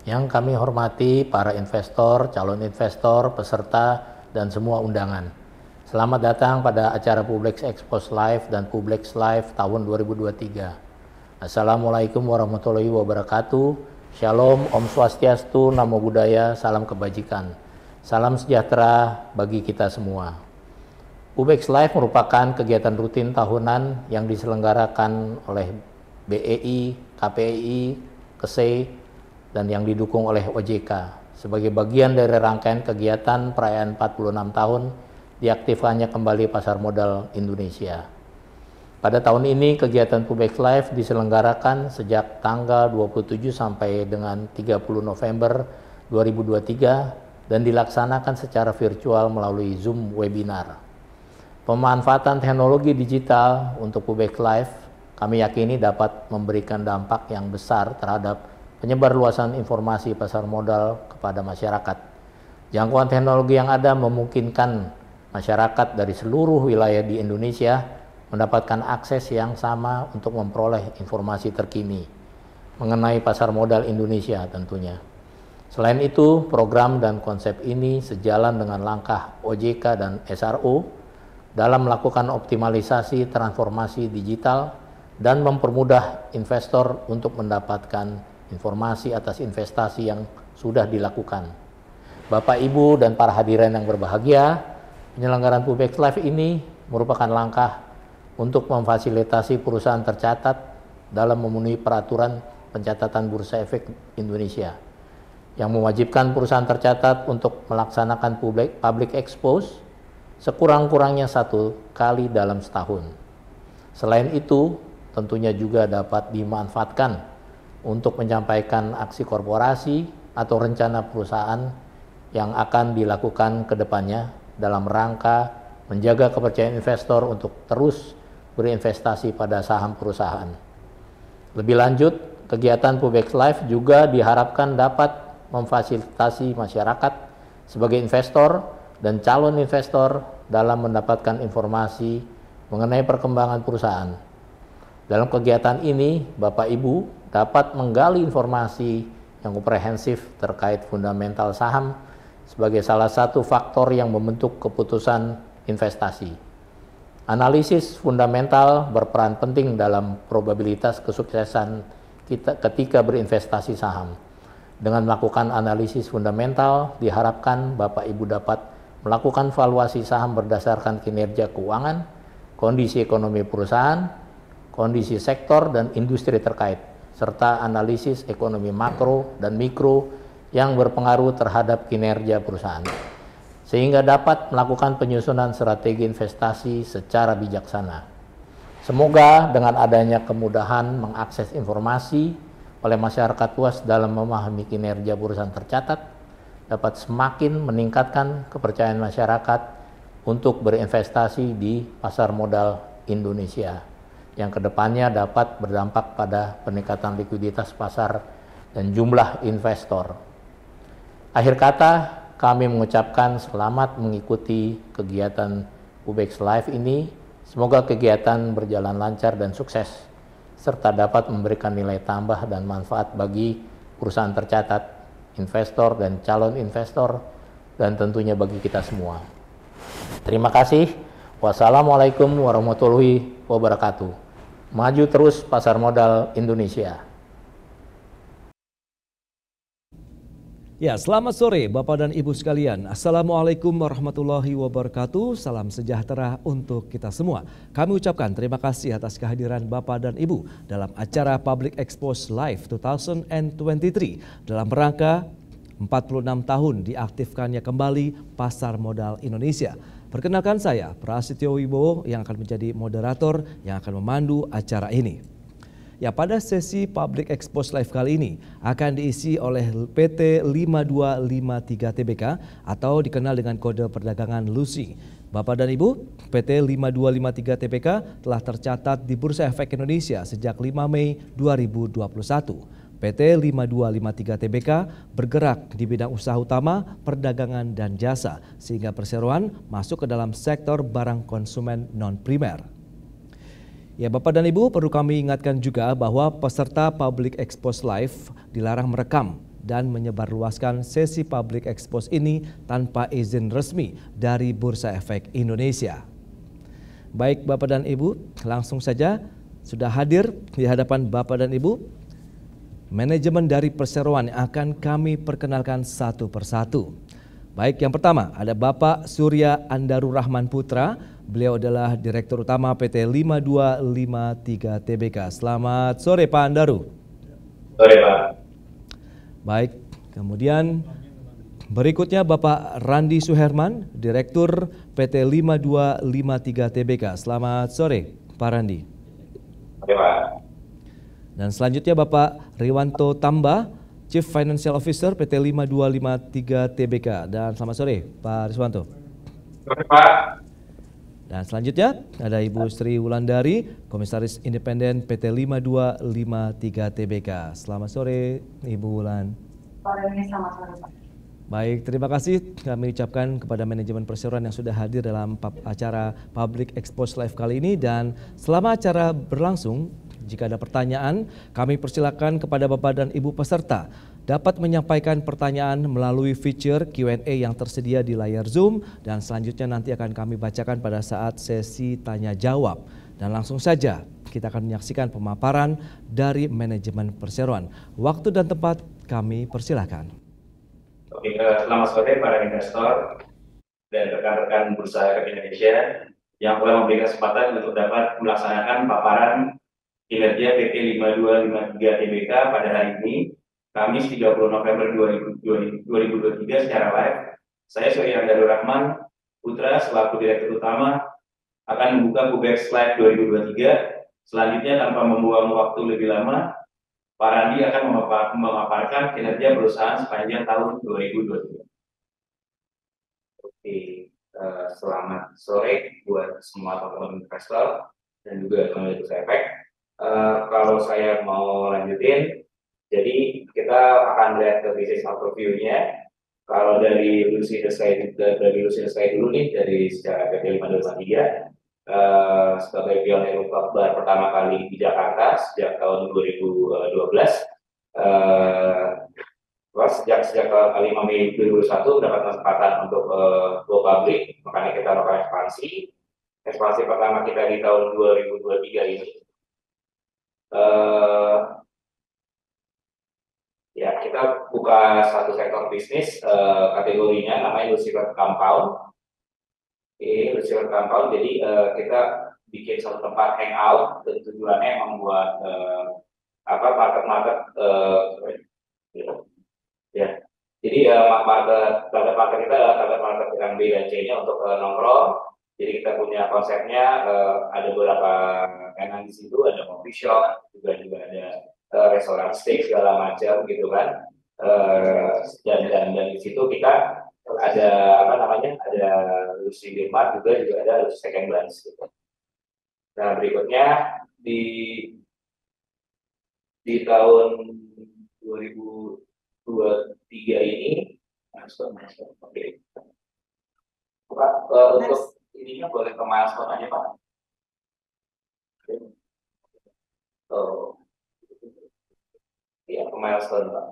Yang kami hormati para investor, calon investor, peserta, dan semua undangan. Selamat datang pada acara Publix Expos Live dan Publix Live tahun 2023. Assalamualaikum warahmatullahi wabarakatuh. Shalom, Om Swastiastu, Namo Buddhaya, salam kebajikan. Salam sejahtera bagi kita semua. Publix Live merupakan kegiatan rutin tahunan yang diselenggarakan oleh BEI, KPI, KSEI, dan yang didukung oleh OJK sebagai bagian dari rangkaian kegiatan perayaan 46 tahun diaktifkannya kembali pasar modal Indonesia. Pada tahun ini kegiatan Publix Live diselenggarakan sejak tanggal 27 sampai dengan 30 November 2023 dan dilaksanakan secara virtual melalui Zoom webinar. Pemanfaatan teknologi digital untuk Publix Live kami yakini dapat memberikan dampak yang besar terhadap penyebarluasan informasi pasar modal kepada masyarakat. Jangkauan teknologi yang ada memungkinkan masyarakat dari seluruh wilayah di Indonesia mendapatkan akses yang sama untuk memperoleh informasi terkini mengenai pasar modal Indonesia tentunya. Selain itu, program dan konsep ini sejalan dengan langkah OJK dan SRO dalam melakukan optimalisasi transformasi digital dan mempermudah investor untuk mendapatkan informasi atas investasi yang sudah dilakukan. Bapak, Ibu, dan para hadirin yang berbahagia, penyelenggaraan Publix Live ini merupakan langkah untuk memfasilitasi perusahaan tercatat dalam memenuhi peraturan pencatatan Bursa Efek Indonesia yang mewajibkan perusahaan tercatat untuk melaksanakan public expose sekurang-kurangnya 1 kali dalam setahun. Selain itu, tentunya juga dapat dimanfaatkan untuk menyampaikan aksi korporasi atau rencana perusahaan yang akan dilakukan ke depannya dalam rangka menjaga kepercayaan investor untuk terus berinvestasi pada saham perusahaan. Lebih lanjut, kegiatan Publix Live juga diharapkan dapat memfasilitasi masyarakat sebagai investor dan calon investor dalam mendapatkan informasi mengenai perkembangan perusahaan. Dalam kegiatan ini, Bapak Ibu dapat menggali informasi yang komprehensif terkait fundamental saham sebagai salah satu faktor yang membentuk keputusan investasi. Analisis fundamental berperan penting dalam probabilitas kesuksesan kita ketika berinvestasi saham. Dengan melakukan analisis fundamental, diharapkan Bapak Ibu dapat melakukan valuasi saham berdasarkan kinerja keuangan, kondisi ekonomi perusahaan, kondisi sektor dan industri terkait, serta analisis ekonomi makro dan mikro yang berpengaruh terhadap kinerja perusahaan, sehingga dapat melakukan penyusunan strategi investasi secara bijaksana. Semoga dengan adanya kemudahan mengakses informasi oleh masyarakat luas dalam memahami kinerja perusahaan tercatat, dapat semakin meningkatkan kepercayaan masyarakat untuk berinvestasi di pasar modal Indonesia, yang kedepannya dapat berdampak pada peningkatan likuiditas pasar dan jumlah investor. Akhir kata, kami mengucapkan selamat mengikuti kegiatan Publix Live ini. Semoga kegiatan berjalan lancar dan sukses, serta dapat memberikan nilai tambah dan manfaat bagi perusahaan tercatat, investor dan calon investor, dan tentunya bagi kita semua. Terima kasih. Wassalamualaikum warahmatullahi wabarakatuh. Maju terus pasar modal Indonesia. Ya, selamat sore Bapak dan Ibu sekalian. Assalamualaikum warahmatullahi wabarakatuh. Salam sejahtera untuk kita semua. Kami ucapkan terima kasih atas kehadiran Bapak dan Ibu dalam acara Public Expos Live 2023 dalam rangka 46 tahun diaktifkannya kembali pasar modal Indonesia. Perkenalkan saya, Prasetyo Wibowo yang akan menjadi moderator yang akan memandu acara ini. Ya, pada sesi Public Expos Live kali ini akan diisi oleh PT 5253 Tbk atau dikenal dengan kode perdagangan LUSI. Bapak dan Ibu, PT 5253 Tbk telah tercatat di Bursa Efek Indonesia sejak 5 Mei 2021. PT 5253 Tbk bergerak di bidang usaha utama, perdagangan dan jasa, sehingga perseroan masuk ke dalam sektor barang konsumen non-primer. Ya, Bapak dan Ibu, perlu kami ingatkan juga bahwa peserta Public Expos Live dilarang merekam dan menyebarluaskan sesi public expose ini tanpa izin resmi dari Bursa Efek Indonesia. Baik Bapak dan Ibu, langsung saja sudah hadir di hadapan Bapak dan Ibu manajemen dari perseroan yang akan kami perkenalkan satu persatu. Baik, yang pertama ada Bapak Surya Andaru Rahman Putra. Beliau adalah Direktur Utama PT 5253 Tbk. Selamat sore Pak Andaru. Sore Pak. Baik, kemudian berikutnya Bapak Randi Suherman, Direktur PT 5253 Tbk. Selamat sore Pak Randi. Sore Pak. Dan selanjutnya Bapak Riwanto Tamba, Chief Financial Officer PT 5253 Tbk. Dan selamat sore Pak Riswanto. Sore Pak. Dan selanjutnya ada Ibu Sri Wulandari, Komisaris Independen PT 5253 Tbk. Selamat sore Ibu Wulan. Selamat sore Pak. Baik, terima kasih kami ucapkan kepada manajemen perseroan yang sudah hadir dalam acara Public Expose Live kali ini. Dan selama acara berlangsung, jika ada pertanyaan, kami persilakan kepada Bapak dan Ibu peserta dapat menyampaikan pertanyaan melalui feature Q&A yang tersedia di layar Zoom, dan selanjutnya nanti akan kami bacakan pada saat sesi tanya jawab. Dan langsung saja kita akan menyaksikan pemaparan dari manajemen perseroan. Waktu dan tempat kami persilakan. Oke, selamat sore para investor dan rekan-rekan Bursa Efek Indonesia yang telah memberikan kesempatan untuk dapat melaksanakan paparan kinerja PT 5253 Tbk pada hari ini, Kamis 30 November 2023 secara live. Saya Surya Andaru Rahman Putra selaku Direktur Utama akan membuka Public Live 2023. Selanjutnya tanpa membuang waktu lebih lama, Pak Randi akan memaparkan kinerja perusahaan sepanjang tahun 2023. Oke, selamat sore buat semua teman-teman investor dan juga teman-teman Bursa Efek. Kalau saya mau lanjutin, jadi kita akan lihat ke business overview-nya. Kalau dari Lucy Desai dulu nih, dari secara PT 5253 sebagai pionir rooftop bar pertama kali di Jakarta sejak tahun 2012. Sejak kali 5 Mei 2021 mendapat kesempatan untuk go public, makanya kita melakukan ekspansi. Ekspansi pertama kita di tahun 2023 ini. Ya, kita buka satu sektor bisnis, kategorinya namanya Lucifer Compound. Oke, Lucifer Compound. Jadi kita bikin satu tempat hangout, dan tujuannya membuat market ya. Jadi target market kita adalah target market yang B dan C-nya untuk nongkrong. Jadi kita punya konsepnya, ada beberapa tenan di situ, ada coffee shop, juga ada restoran steak segala macam gitu kan, dan di situ kita ada ada Lucy Mart, juga ada Lucy Second Glance gitu. Nah berikutnya di tahun 2023 ini, oke. Pak, untuk ininya boleh ke milestone aja Pak. Oh. Ya, ke milestone Pak.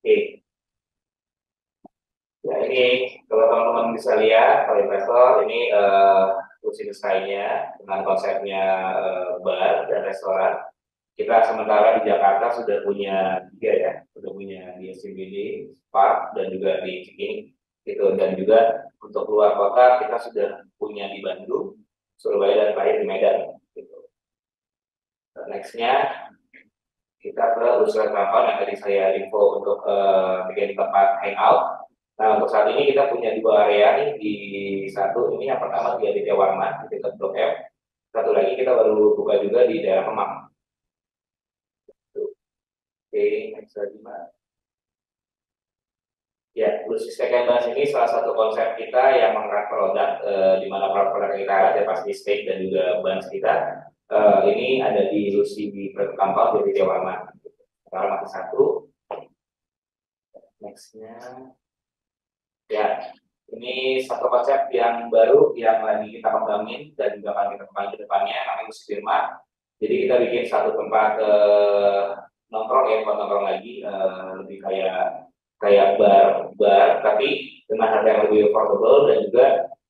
Oke. Ya, ini kalau teman-teman bisa lihat, kalau investor, ini Lucy Sky-nya dengan konsepnya bar dan restoran. Kita sementara di Jakarta sudah punya 3 ya, sudah punya di SCBD, Park, dan juga di Cikini. Gitu. Dan juga untuk luar kota kita sudah punya di Bandung, Surabaya, dan terakhir di Medan. Gitu. Nextnya kita ke Lucifer Compound yang tadi saya info untuk bikin tempat hangout. Nah untuk saat ini kita punya 2 area nih, di satu ini yang pertama di Aditya Warman di dekat Blok M. Satu lagi kita baru buka juga di daerah Kemang. Oke, next lagi Mas. Ya, Lucy Second Glance ini salah satu konsep kita yang mengangkat produk, di mana produk kita ada pasti steak dan juga buns kita. Ini ada di Lucy di Compound di Aditya Warman. Sekarang masih satu. Nextnya. Ya, ini satu konsep yang baru yang lagi kita kembangin dan juga akan kita kembangin ke depannya, namanya Lucy Firma. Jadi kita bikin satu tempat nongkrong ya, bukan nongkrong lagi, lebih kayak bar, tapi dengan harga yang lebih affordable dan juga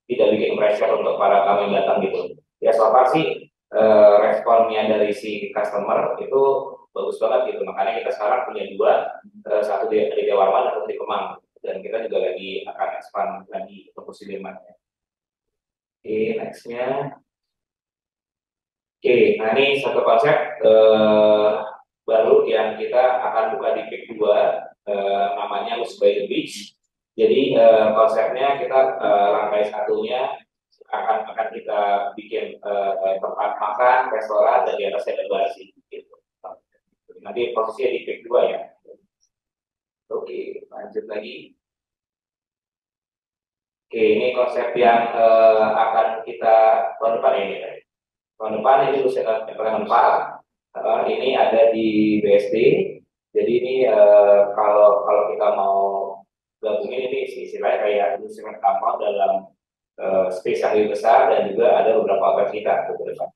tidak bikin pressure untuk para tamu yang datang gitu. Ya so far sih responnya dari si customer itu bagus banget gitu. Makanya kita sekarang punya dua, satu di Dewarman dan satu di Kemang. Dan kita juga lagi akan expand lagi untuk Sudirman-nya. Oke, nextnya. Oke, nah ini satu konsep baru yang kita akan buka di PIK 2, namanya Lost by the Beach. Jadi konsepnya kita lantai satunya akan kita bikin tempat makan, restoran, dan di atasnya ada barsi. Gitu. Nanti posisinya di PIK 2 ya. Oke, lanjut lagi. Oke, ini konsep yang akan kita tahun depan ini. Tahun depan ini Planning 4, ini ada di BSD. Jadi ini kalau kita mau gabungin ini istilahnya kayak industri compound dalam space yang lebih besar, dan juga ada beberapa outlet kita ke depan.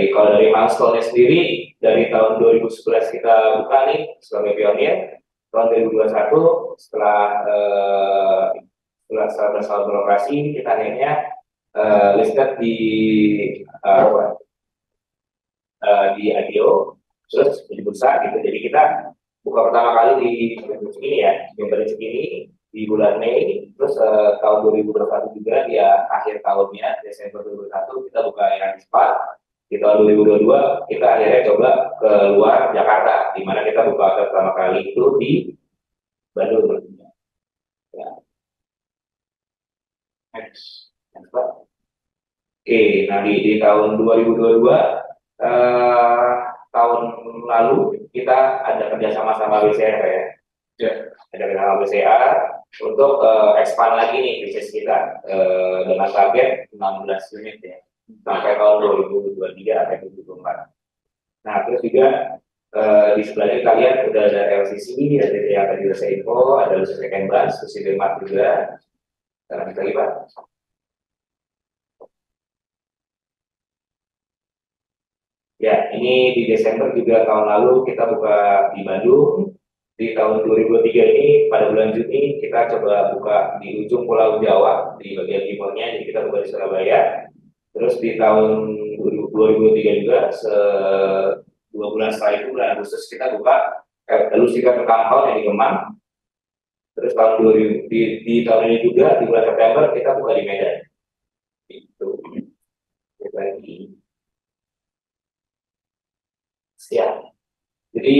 Kalau dari milestone sendiri, dari tahun 2011 kita buka nih sebagai pionir. Tahun 2021 setelah 11 tahun beroperasi, kita akhirnya listed di IPO, terus di bursa gitu. Jadi kita buka pertama kali di ini ya, Januari segini di bulan Mei, terus tahun 2021 juga di akhir tahunnya Desember 2021 kita buka yang SPA. Di tahun 2022 kita akhirnya coba ke luar Jakarta, di mana kita buka pertama kali itu di Bandung. Ya. Next. Oke, nah di tahun 2022 tahun lalu kita ada kerjasama sama BCR ya. Ada kerjasama BCR untuk expand lagi nih bisnis kita dengan target 16 unit ya, sampai tahun 2023 atau 2024. Nah, terus juga di sebelahnya kita lihat udah ada LCC, ada yang tadi saya info, ada second branch, Sudirman juga. Kita lihat. Ya, ini di Desember juga tahun lalu kita buka di Bandung. Di tahun 2023 ini pada bulan Juni kita coba buka di ujung Pulau Jawa di bagian timurnya, jadi kita buka di Surabaya. Terus di tahun 2023 juga 2 bulan setelah itu, bulan Agustus kita buka Lusika Compound yang di Kemang. Terus di tahun ini juga di bulan September kita buka di Medan. Itu lagi. Ya. Jadi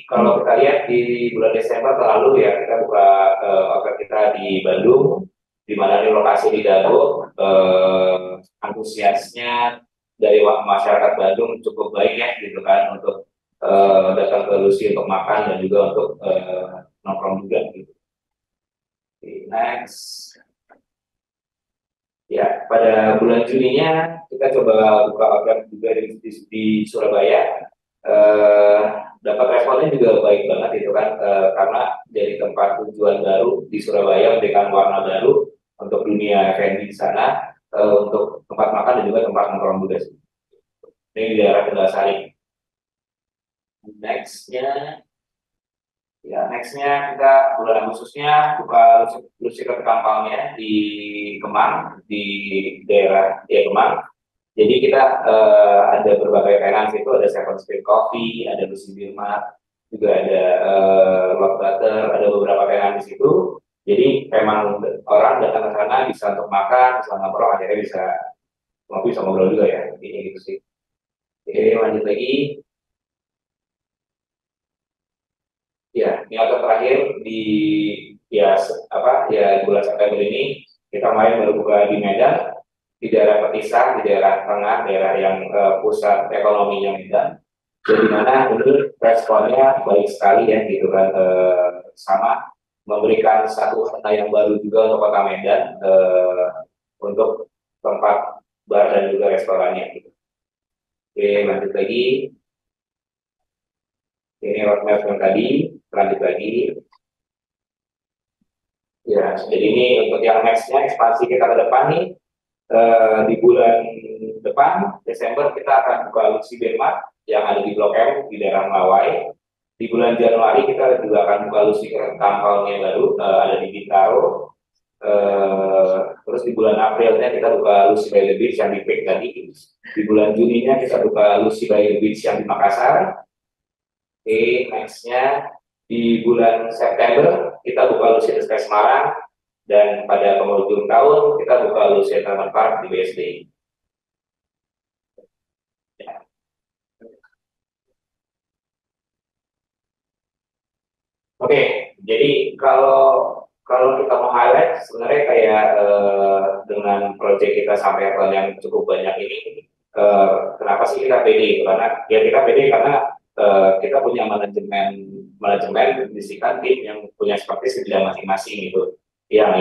kalau kita lihat di bulan Desember lalu ya, kita buka outlet kita di Bandung, di mana di lokasi di Dago. Antusiasnya dari masyarakat Bandung cukup baik ya, gitu kan, untuk datang ke Lucy untuk makan dan juga untuk nongkrong juga gitu. Okay, next. Ya, pada bulan Juninya kita coba buka outlet juga di Surabaya. Dapat responnya juga baik banget itu kan, karena jadi tempat tujuan baru di Surabaya, memberikan warna baru untuk dunia F&B di sana, untuk tempat makan dan juga tempat nongkrong juga. Ini di daerah Tegasari. Nextnya kita bulan Agustusnya buka Lusika Compound-nya di Kemang, di daerah Kemang. Jadi kita ada berbagai tenan itu, ada Seven Spring Coffee, ada Lucy Birmat, juga ada Love Butter, ada beberapa tenan di situ. Jadi memang orang datang ke sana bisa untuk makan, bisa ngobrol, akhirnya bisa ngopi, bisa ngobrol juga ya. Ini gitu sih. Oke, lanjut lagi. Ya, ini outlet terakhir di bulan September ini kita main baru buka di Medan, di daerah Petisah, di daerah tengah, daerah yang pusat ekonominya Medan. Jadi mana ini responnya baik sekali ya, gitu kan, sama memberikan satu warna yang baru juga untuk kota Medan, untuk tempat bar dan juga restorannya. Gitu. Oke, lanjut lagi. Ini roadmap yang tadi, lanjut lagi. Ya, jadi ini untuk yang nextnya, ekspansi kita ke depan nih. Di bulan depan, Desember kita akan buka Luxi Berma yang ada di Blok M di daerah Melawai. Di bulan Januari kita juga akan buka Luxi Tampang yang baru ada di Bintaro. Terus di bulan Aprilnya kita buka Luxi by the Beach yang di Peak tadi. Di bulan Juninya kita buka Luxi by the Beach yang di Makassar. Oke, nextnya di bulan September kita buka Luxi The Sky Semarang, dan pada penghujung tahun kita buka Luxi Taman Park di BSD. Ya. Oke, jadi kalau kita mau highlight sebenarnya kayak dengan proyek kita sampai level yang cukup banyak ini, kenapa sih kita pede? Karena ya kita pede karena kita punya manajemen bisikan tim yang punya expertise di bidang masing-masing gitu, yang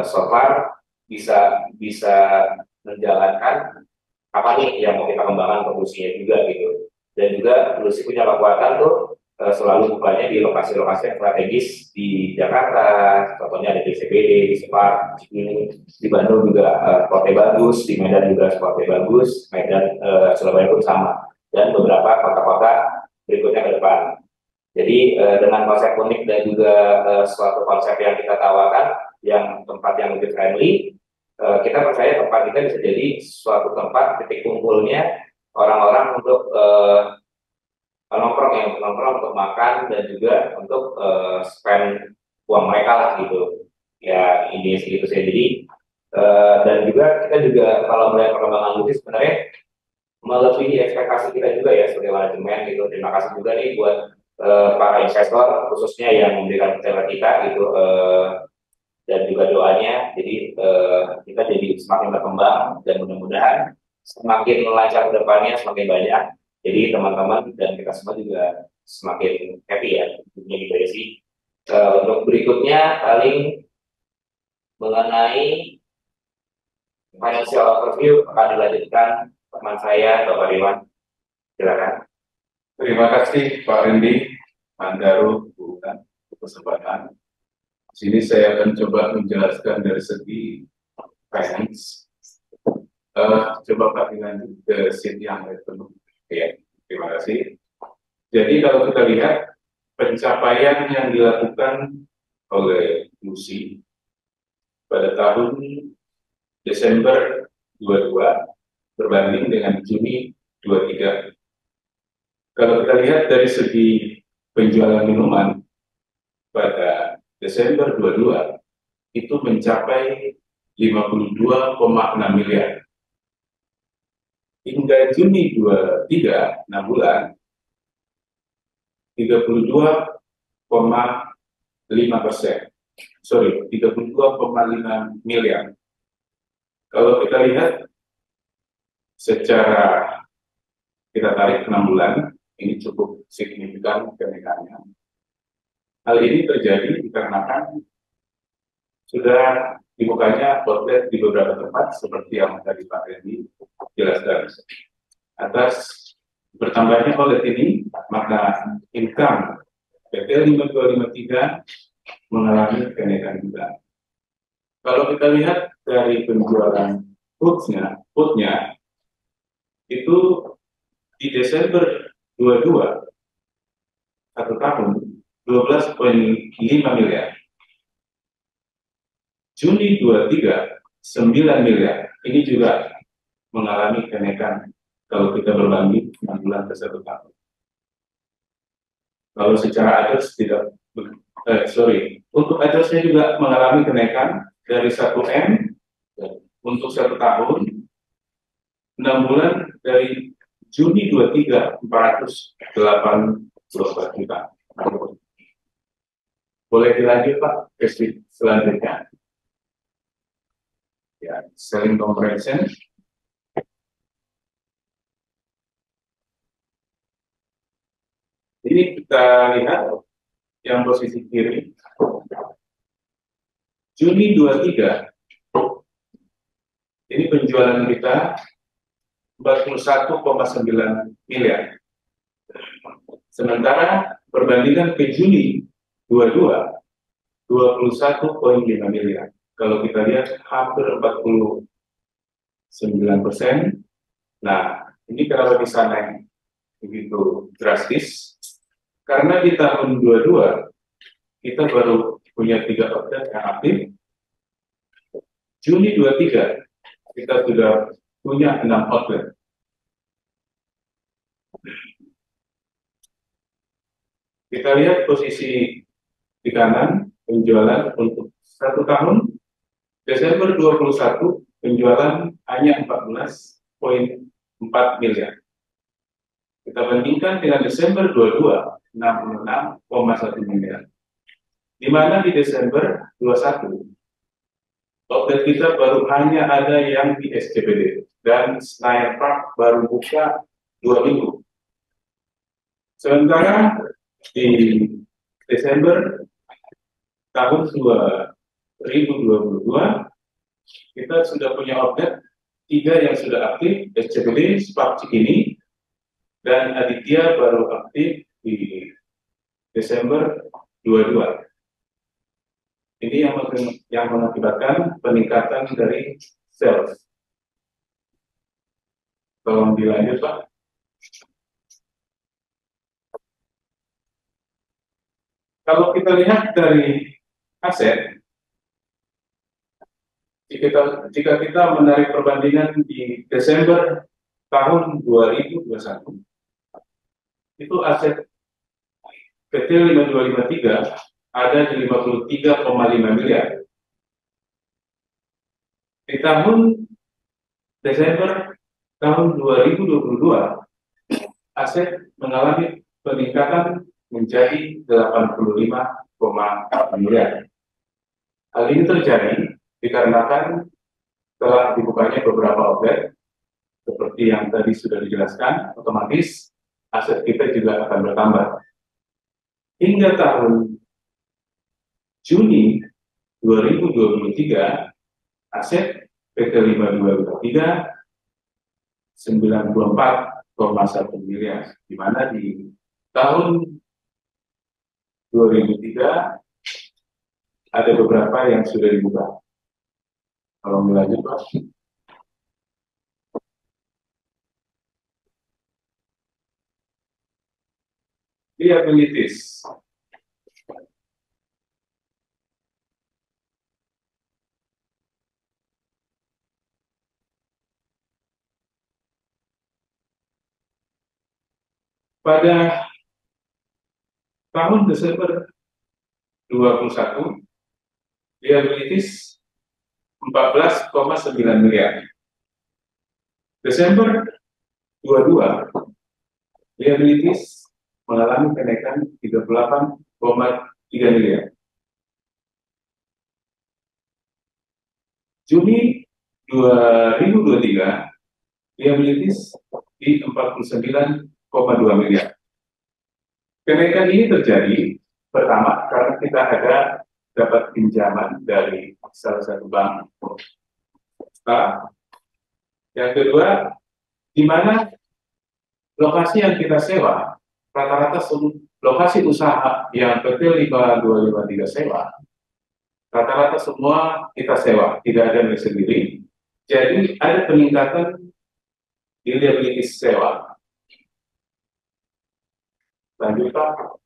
so far bisa menjalankan apa nih yang mau kita kembangkan produksinya juga gitu, dan juga Luxi punya kekuatan tuh selalu bukanya di lokasi-lokasi yang strategis di Jakarta, contohnya ada di CBD, di Semarang, di Bandung juga spotnya bagus, di Medan juga spotnya bagus, Medan Surabaya pun sama, dan beberapa kota-kota berikutnya ke depan. Jadi dengan konsep unik dan juga suatu konsep yang kita tawarkan, yang tempat yang lebih friendly, kita percaya tempat kita bisa jadi suatu tempat titik kumpulnya orang-orang untuk nongkrong untuk makan dan juga untuk spend uang mereka lah gitu. Ya ini segitu saya. Jadi dan juga kita juga kalau melihat perkembangan Luxi sebenarnya melebihi ekspektasi kita juga ya sebagai manajemen gitu. Terima kasih juga nih buat para investor khususnya yang memberikan percaya kita gitu, dan juga doanya. Jadi kita jadi semakin berkembang dan mudah-mudahan semakin lancar ke depannya, semakin banyak. Jadi teman-teman dan kita semua juga semakin happy ya, gitu ya sih. Untuk berikutnya paling mengenai financial overview akan dilanjutkan teman saya Bapak Riwan. Silakan. Terima kasih Pak Rendi, Mandaru, bukan kesempatan. Di sini saya akan coba menjelaskan dari segi finance. Coba Pak dilanjut ke sheet yang penuh. Ya, terima kasih. Jadi kalau kita lihat pencapaian yang dilakukan oleh Luxi pada tahun Desember 22 berbanding dengan Juni 23. Kalau kita lihat dari segi penjualan minuman pada Desember 22 itu mencapai 52,6 miliar. Hingga Juni 23, 6 bulan, 32,5%. Sorry, 32,5 miliar. Kalau kita lihat secara kita tarik 6 bulan, ini cukup signifikan kenaikannya. Hal ini terjadi dikarenakan sudah dibukanya outlet di beberapa tempat seperti yang tadi Pak Rendi jelaskan. Atas bertambahnya outlet ini, maka income PT 5253 mengalami kenaikan juga. Kalau kita lihat dari penjualan foodnya itu di Desember 22 satu tahun 12,5 miliar. Juni 23 9 miliar. Ini juga mengalami kenaikan kalau kita berbanding 6 bulan ke satu tahun. Kalau secara address tidak untuk addressnya juga mengalami kenaikan dari 1 M untuk satu tahun, 6 bulan dari Juni 23 484 juta. Boleh dilanjut Pak ke selanjutnya. Ya, selling comparison. Ini kita lihat yang posisi kiri. Juni 23 ini penjualan kita 41,9 miliar. Sementara perbandingan ke Juni 22 21,5 miliar. Kalau kita lihat hampir 40 9%. Nah, ini kenapa bisa naik begitu drastis? Karena di tahun 22 kita baru punya 3 outlet yang aktif. Juni 23 kita sudah punya 6 outlet. Kita lihat posisi di kanan penjualan untuk 1 tahun Desember 21 penjualan hanya 14,4 miliar. Kita bandingkan dengan Desember 22 66,1 miliar. Di mana di Desember 21 outlet kita baru hanya ada yang di SCBD dan Senayan Park baru buka 2 minggu. Sementara di Desember tahun 2022 kita sudah punya outlet 3 yang sudah aktif, SCBD, Spark Cikini, dan Aditya baru aktif di Desember 22. Ini yang mengakibatkan peningkatan dari sales. Tolong dilanjut, Pak. Kalau kita lihat dari aset, jika kita menarik perbandingan di Desember tahun 2021, itu aset PT 5253 ada di 53,5 miliar. Di tahun Desember tahun 2022, aset mengalami peningkatan menjadi 85,4 miliar. Hal ini terjadi dikarenakan telah dibukanya beberapa outlet, seperti yang tadi sudah dijelaskan, otomatis aset kita juga akan bertambah. Hingga tahun Juni 2023, aset PT 5253 94,1 miliar, di mana di tahun 2003 ada beberapa yang sudah dibuka. Kalau lanjut, Pak. Liabilities. Pada tahun Desember 21, liabilities 14,9 miliar. Desember 22, liabilities mengalami kenaikan 38,3 miliar. Juni 2023, liabilities di 49,2 miliar. Kenaikan ini terjadi pertama karena kita dapat pinjaman dari salah satu bank. Yang kedua, di mana lokasi yang kita sewa, rata-rata lokasi usaha yang PT 5253 sewa, rata-rata semua kita sewa, tidak ada milik sendiri. Jadi ada peningkatan di liabilities sewa. Lanjut, Pak,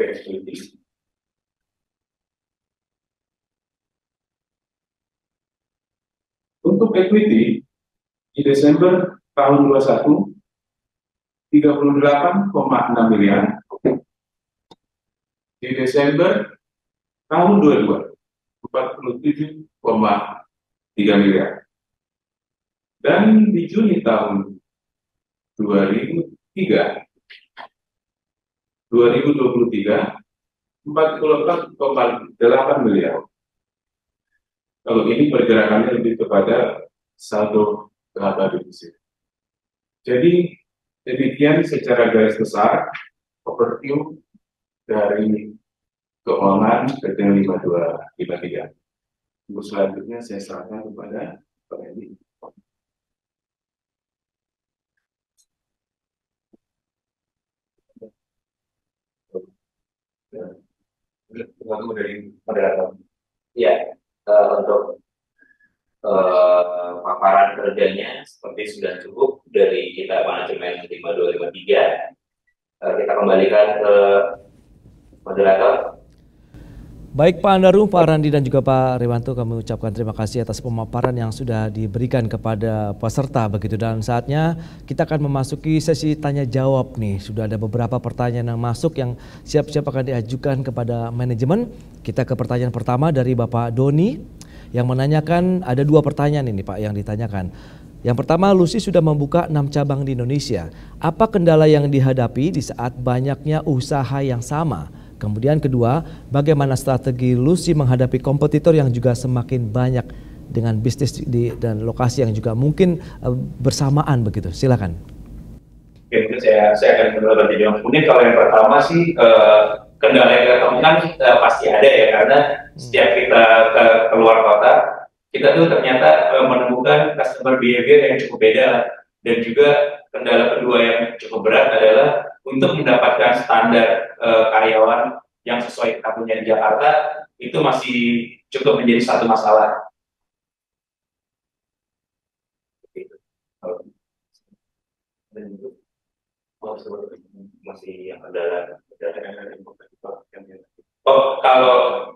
ke equity. Untuk equity di Desember tahun 21 38,6 miliar. Di Desember tahun 22 47,3 miliar. Dan di Juni tahun 2023 44,8 miliar. Kalau ini pergerakannya lebih kepada saldo laba defisit. Jadi demikian secara garis besar overview dari keuangan PT 5253. Untuk selanjutnya saya serahkan kepada Pak Edi. Dari moderator. Ya, untuk paparan pemaparan kerjanya seperti sudah cukup dari kita manajemen 5253. Kita kembalikan ke moderator. Baik Pak Andaru, Pak Randi dan juga Pak Rewanto, kami ucapkan terima kasih atas pemaparan yang sudah diberikan kepada peserta begitu. Dan saatnya kita akan memasuki sesi tanya jawab nih. Sudah ada beberapa pertanyaan yang masuk yang siap-siap akan diajukan kepada manajemen. Kita ke pertanyaan pertama dari Bapak Doni yang menanyakan, ada 2 pertanyaan ini Pak yang ditanyakan. Yang pertama, Lucy sudah membuka 6 cabang di Indonesia. Apa kendala yang dihadapi di saat banyaknya usaha yang sama? Kemudian kedua, bagaimana strategi Lucy menghadapi kompetitor yang juga semakin banyak dengan bisnis dan lokasi yang juga mungkin bersamaan begitu? Silakan. Oke, mungkin saya akan mencoba dijawab. Mungkin kalau yang pertama sih kendala yang kita temukan pasti ada ya, karena setiap kita keluar kota, kita tuh ternyata menemukan customer behavior yang cukup beda, dan juga kendala kedua yang cukup berat adalah untuk mendapatkan standar karyawan yang sesuai kita punya di Jakarta itu masih cukup menjadi satu masalah. Masih yang kendala. Oh,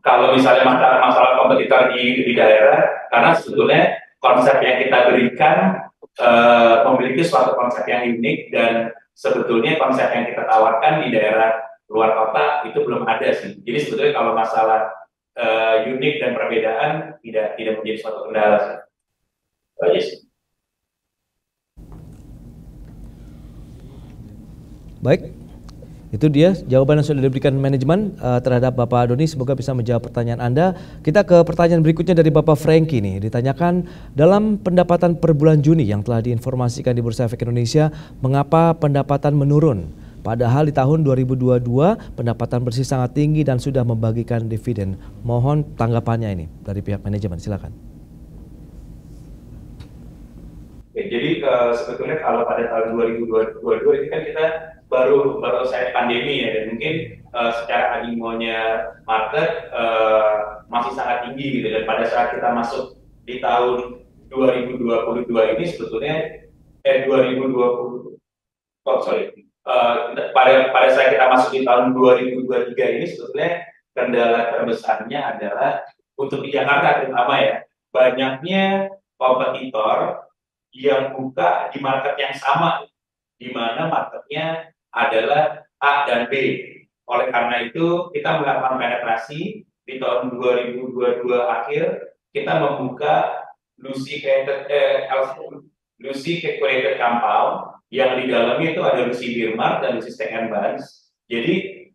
kalau misalnya masalah kompetitor di daerah, karena sebetulnya konsep yang kita berikan memiliki suatu konsep yang unik, dan sebetulnya konsep yang kita tawarkan di daerah luar kota itu belum ada sih. Jadi sebetulnya kalau masalah unik dan perbedaan tidak menjadi suatu kendala sih. Yes. Baik, itu dia jawaban yang sudah diberikan manajemen terhadap Bapak Doni. Semoga bisa menjawab pertanyaan Anda. Kita ke pertanyaan berikutnya dari Bapak Franky nih. Ditanyakan, dalam pendapatan per bulan Juni yang telah diinformasikan di Bursa Efek Indonesia, mengapa pendapatan menurun? Padahal di tahun 2022 pendapatan bersih sangat tinggi dan sudah membagikan dividen. Mohon tanggapannya ini dari pihak manajemen. Silakan. Jadi sebetulnya kalau pada tahun 2022 ini kan kita baru selesai pandemi ya, dan mungkin secara animonya market masih sangat tinggi gitu, dan pada saat kita masuk di tahun 2022 ini sebetulnya 2020 pada saat kita masuk di tahun 2023 ini sebetulnya kendala terbesarnya adalah untuk di Jakarta terutama ya, banyaknya kompetitor yang buka di market yang sama, di mana marketnya adalah A dan B. Oleh karena itu, kita melakukan penetrasi di tahun 2022 akhir, kita membuka Lucy Curated Compound, yang di dalamnya itu ada Lucy Beer Mart dan Lucy Steak and Buns. Jadi,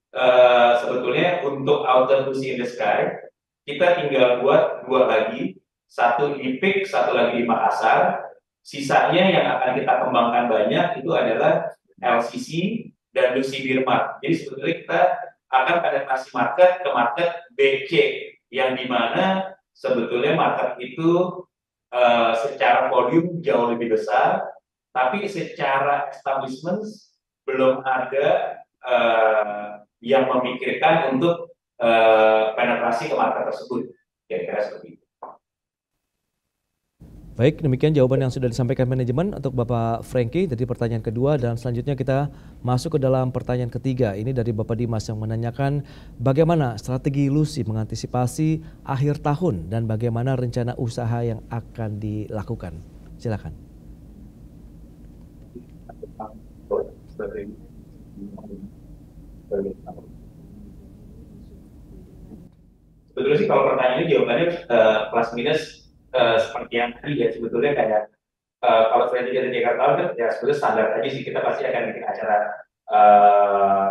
sebetulnya untuk Outer Lucy in the Sky, kita tinggal buat 2 lagi, satu di PIK, satu lagi di Makassar. Sisanya yang akan kita kembangkan banyak itu adalah LCC dan Lucy Beer Mart. Jadi sebetulnya kita akan penetrasi market ke market BC, yang dimana sebetulnya market itu secara volume jauh lebih besar, tapi secara establishment belum ada yang memikirkan untuk penetrasi ke market tersebut. Kira-kira seperti itu. Baik, demikian jawaban yang sudah disampaikan manajemen untuk Bapak Franky dari pertanyaan kedua, dan selanjutnya kita masuk ke dalam pertanyaan ketiga. Ini dari Bapak Dimas yang menanyakan bagaimana strategi Lucy mengantisipasi akhir tahun dan bagaimana rencana usaha yang akan dilakukan. Silakan. Sebetulnya sih kalau pertanyaan ini jawabannya plus minus seperti yang tadi ya, sebetulnya kayak kalau strategi dari Jakarta kan ya sebetulnya standar aja sih, kita pasti akan bikin acara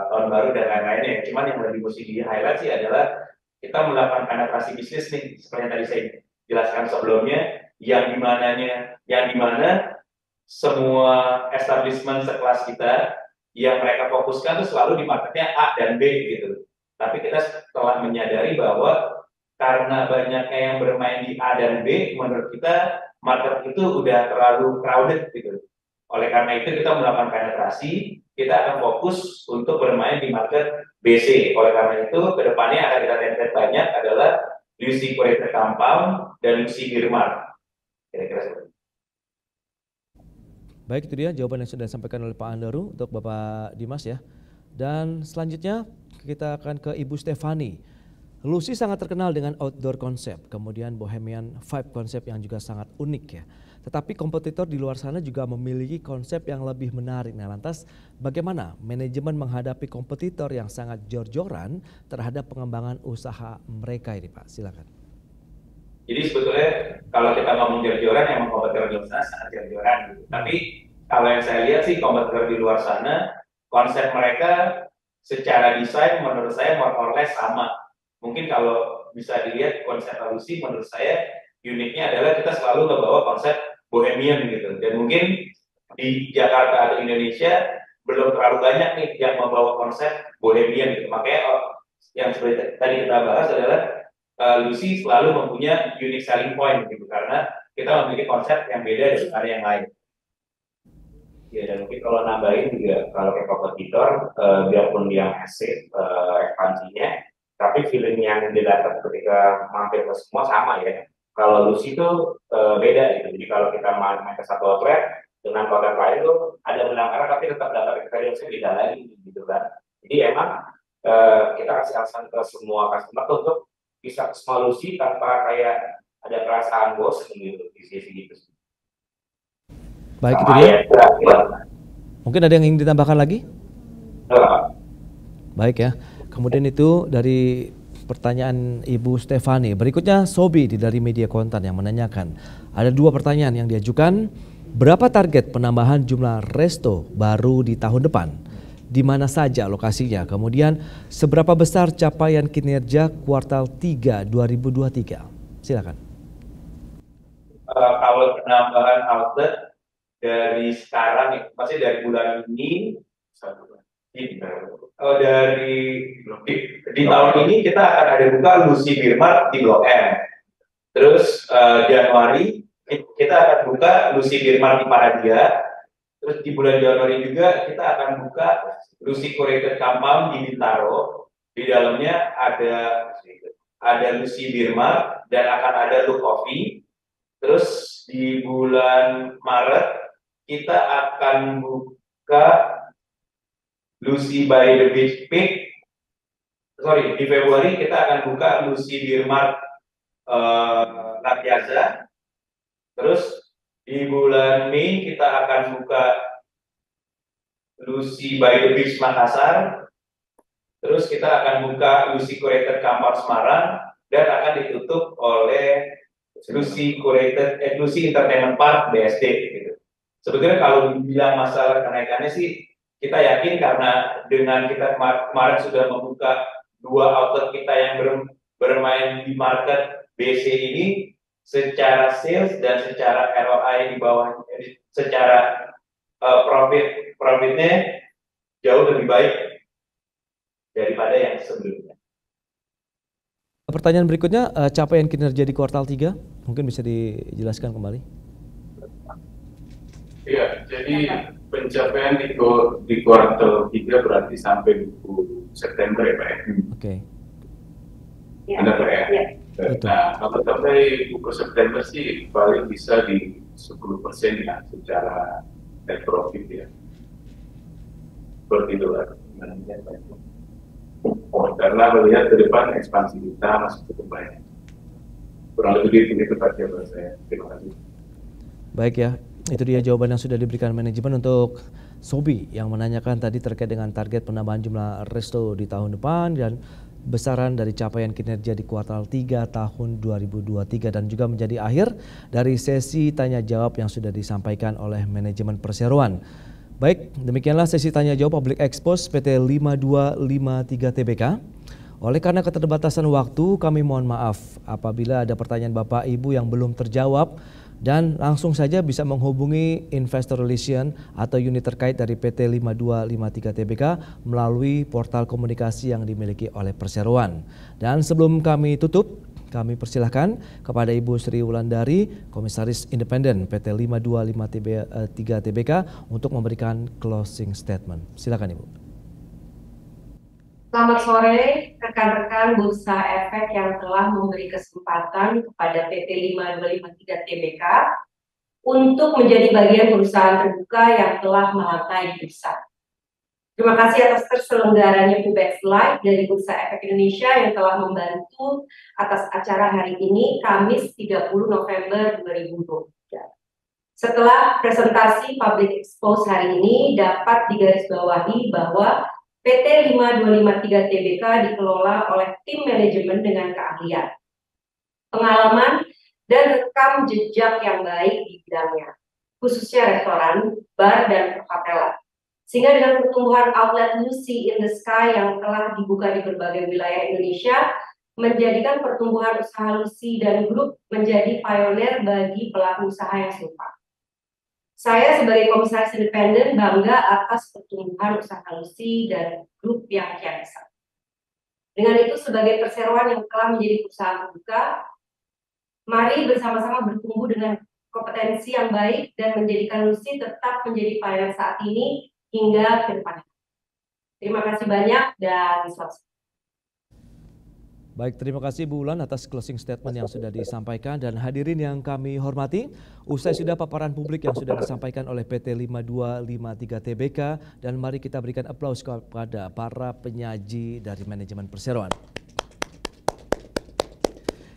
tahun baru dan lain-lain ya. Cuman yang lebih mesti di highlight sih adalah kita melakukan penetrasi bisnis nih, seperti yang tadi saya jelaskan sebelumnya, yang dimana semua establishment sekelas kita yang mereka fokuskan itu selalu di marketnya A dan B gitu. Tapi kita telah menyadari bahwa karena banyaknya yang bermain di A dan B, menurut kita market itu udah terlalu crowded gitu. Oleh karena itu kita melakukan penetrasi, kita akan fokus untuk bermain di market BC. Oleh karena itu kedepannya akan kita target banyak adalah Lucy Curated Compound dan Lucy Beer Mart. Kira-kira seperti itu. Baik, itu dia jawaban yang sudah disampaikan oleh Pak Andaru untuk Bapak Dimas ya. Dan selanjutnya kita akan ke Ibu Stefani. Lucy sangat terkenal dengan outdoor konsep, kemudian Bohemian Vibe konsep yang juga sangat unik ya. Tetapi kompetitor di luar sana juga memiliki konsep yang lebih menarik. Nah, lantas bagaimana manajemen menghadapi kompetitor yang sangat jor-joran terhadap pengembangan usaha mereka ini, Pak? Silakan. Jadi sebetulnya kalau kita ngomong jor-joran, emang kompetitor di luar sana sangat jor-joran gitu. Tapi kalau yang saya lihat sih kompetitor di luar sana, konsep mereka secara desain menurut saya more or less sama. Mungkin kalau bisa dilihat konsep Lucy, menurut saya uniknya adalah kita selalu membawa konsep bohemian gitu. Dan mungkin di Jakarta atau Indonesia belum terlalu banyak nih yang membawa konsep bohemian gitu. Makanya yang seperti tadi kita bahas adalah Lucy selalu mempunyai unique selling point gitu, karena kita memiliki konsep yang beda dari yang lain. Ya, dan mungkin kalau nambahin juga kalau kayak kompetitor, biarpun dia masif ekspansinya, tapi feeling yang didapat ketika mampir ke semua sama ya. Kalau Lucy itu beda gitu. Jadi kalau kita main ke satu outlet dengan produk lain tuh ada benang merah, tapi tetap dapat experience beda lagi gitu kan. Jadi emang kita kasih alasan ke semua customer tuh untuk bisa ke semua Lucy tanpa kayak ada perasaan bosan gitu di sisi gitu. Baik, itu dia. Mungkin ada yang ingin ditambahkan lagi? Baik ya. Kemudian itu dari pertanyaan Ibu Stefani. Berikutnya Sobi dari Media Kontan yang menanyakan. Ada 2 pertanyaan yang diajukan. Berapa target penambahan jumlah resto baru di tahun depan? Di mana saja lokasinya? Kemudian seberapa besar capaian kinerja kuartal 3 2023? Silakan. Kalau penambahan outlet dari sekarang, masih dari bulan ini, di tahun ini kita akan ada buka Lucy Birmar di Blok M. Terus Januari kita akan buka Lucy Birmar di Paradia. Terus di bulan Januari juga kita akan buka Lucy Curated Compound di Bintaro. Di dalamnya ada Lucy Birmar dan akan ada Look Coffee. Terus di bulan Maret kita akan buka Lucy by the Beach Peak. Sorry, di Februari kita akan buka Lucy Birmar Natyaza. Terus di bulan Mei kita akan buka Lucy by the Beach Makassar. Terus kita akan buka Lucy Curated Kamar Semarang dan akan ditutup oleh Lucy Entertainment Park BSD gitu. Sebetulnya kalau dibilang masalah kenaikannya sih, kita yakin karena dengan kita kemarin sudah membuka 2 outlet kita yang bermain di market BC ini, secara sales dan secara ROI di bawah, secara profitnya jauh lebih baik daripada yang sebelumnya. Pertanyaan berikutnya, capaian kinerja di kuartal 3, mungkin bisa dijelaskan kembali. Iya, jadi pencapaian di kuartal 3 berarti sampai buku September ya Pak ya? Oke. Benar Pak ya? Ya. Nah, kalau sampai buku September sih paling bisa di 10% ya secara net profit ya. Seperti itu lah. Karena melihat ke depan ekspansi kita masih cukup banyak. Kurang lebih itu saja buat saya. Terima kasih. Baik ya, itu dia jawaban yang sudah diberikan manajemen untuk Sobi yang menanyakan tadi terkait dengan target penambahan jumlah resto di tahun depan dan besaran dari capaian kinerja di kuartal 3 tahun 2023 dan juga menjadi akhir dari sesi tanya jawab yang sudah disampaikan oleh manajemen perseroan. Baik, demikianlah sesi tanya jawab Public Expose PT 5253 Tbk. Oleh karena keterbatasan waktu, kami mohon maaf apabila ada pertanyaan Bapak Ibu yang belum terjawab, dan langsung saja bisa menghubungi Investor Relation atau unit terkait dari PT 5253 Tbk melalui portal komunikasi yang dimiliki oleh perseroan. Dan sebelum kami tutup, kami persilahkan kepada Ibu Sri Wulandari, Komisaris Independen PT 5253 Tbk untuk memberikan closing statement. Silakan Ibu. Selamat sore rekan-rekan Bursa Efek yang telah memberi kesempatan kepada PT 5253 Tbk untuk menjadi bagian perusahaan terbuka yang telah melantai di bursa. Terima kasih atas terselenggaranya Pubex Live dari Bursa Efek Indonesia yang telah membantu atas acara hari ini, Kamis 30 November 2023. Setelah presentasi Public Expose hari ini, dapat digarisbawahi bahwa PT 5253 Tbk dikelola oleh tim manajemen dengan keahlian, pengalaman, dan rekam jejak yang baik di bidangnya, khususnya restoran, bar, dan perhotelan. Sehingga dengan pertumbuhan outlet Lucy in the Sky yang telah dibuka di berbagai wilayah Indonesia, menjadikan pertumbuhan usaha Lucy dan grup menjadi pionir bagi pelaku usaha yang serupa. Saya sebagai komisaris independen bangga atas pertumbuhan usaha Lucy dan grup yang kian besar. Dengan itu, sebagai perseroan yang telah menjadi perusahaan terbuka, mari bersama-sama bertumbuh dengan kompetensi yang baik dan menjadikan Lucy tetap menjadi pionir saat ini hingga ke depan. Terima kasih banyak dan selamat. Baik, terima kasih Bu Wulan atas closing statement yang sudah disampaikan, dan hadirin yang kami hormati, usai sudah paparan publik yang sudah disampaikan oleh PT 5253 Tbk, dan mari kita berikan aplaus kepada para penyaji dari manajemen perseroan.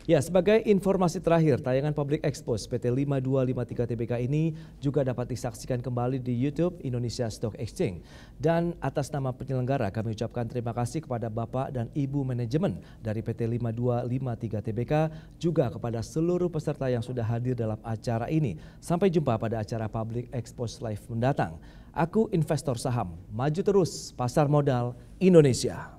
Ya, sebagai informasi terakhir, tayangan Public Expose PT 5253 Tbk ini juga dapat disaksikan kembali di YouTube Indonesia Stock Exchange. Dan atas nama penyelenggara kami ucapkan terima kasih kepada Bapak dan Ibu manajemen dari PT 5253 Tbk, juga kepada seluruh peserta yang sudah hadir dalam acara ini. Sampai jumpa pada acara Public Expose Live mendatang. Aku investor saham, maju terus pasar modal Indonesia.